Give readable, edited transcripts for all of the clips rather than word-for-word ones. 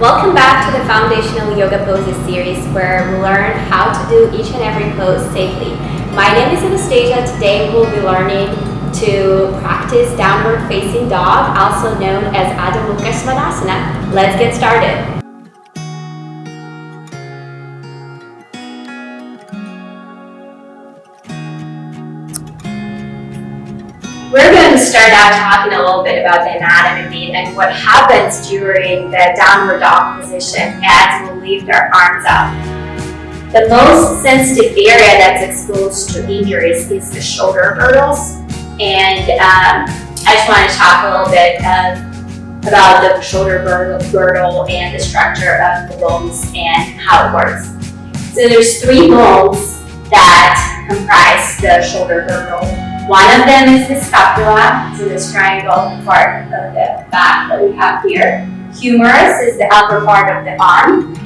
Welcome back to the Foundational Yoga Poses series where we learn how to do each and every pose safely. My name is Anastasia. Today we'll be learning to practice downward facing dog, also known as Adho Mukha Svanasana. Let's get started. We're going to start out talking a little bit about the anatomy and what happens during the downward dog position as we lift our arms up. The most sensitive area that's exposed to injuries is the shoulder girdles, and I just want to talk a little bit about the shoulder girdle and the structure of the bones and how it works. So there's three bones that comprise the shoulder girdle. One of them is the scapula, so this triangle part of the back that we have here. Humerus is the upper part of the arm,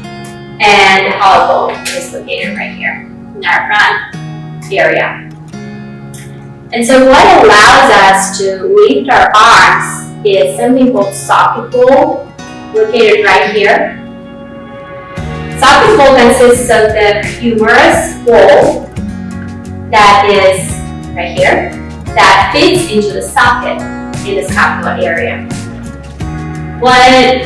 and the hollow bone is located right here in our front area. And so what allows us to lift our arms is something called socket ball, located right here. Socket ball consists of the humerus ball that is right here, that fits into the socket in the scapula area. What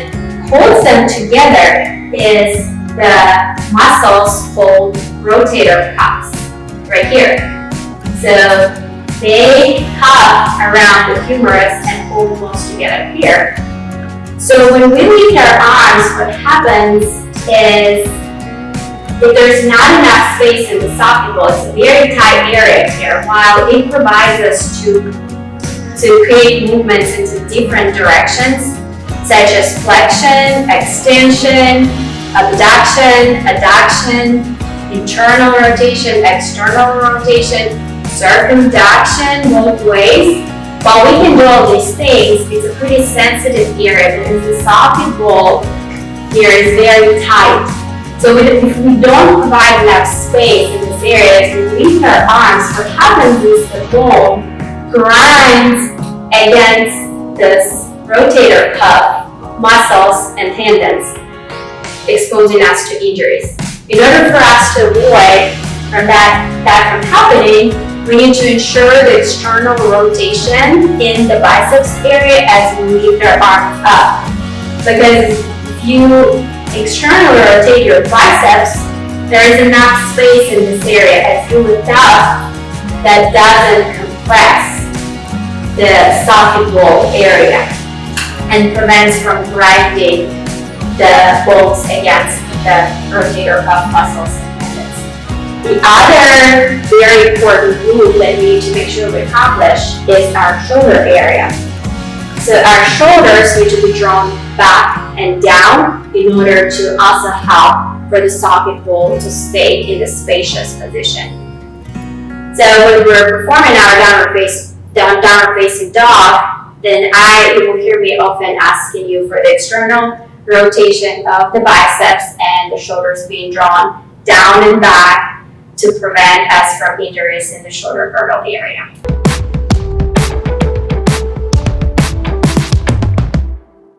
holds them together is the muscles called rotator cuffs, right here. So they cuff around the humerus and hold the bones together here. So when we lift our arms, what happens is if there's not enough space in the socket ball, it's a very tight area here, while it provides us to create movements into different directions, such as flexion, extension, abduction, adduction, internal rotation, external rotation, circumduction, both ways. While we can do all these things, it's a pretty sensitive area because the socket ball here is very tight. So if we don't provide enough space in this area as we lift our arms, what happens is the bone grinds against this rotator cuff, muscles, and tendons, exposing us to injuries. In order for us to avoid that from happening, we need to ensure the external rotation in the biceps area as we lift our arms up. Because if you externally rotate your biceps, there is enough space in this area as you lift up that doesn't compress the socket ball area and prevents from grinding the bones against the rotator cuff muscles and tendons. The other very important move that we need to make sure we accomplish is our shoulder area. So our shoulders need to be drawn back and down in order to also help for the socket ball to stay in the spacious position. So when we're performing our downward facing dog, then you will hear me often asking you for the external rotation of the biceps and the shoulders being drawn down and back to prevent us from injuries in the shoulder girdle area.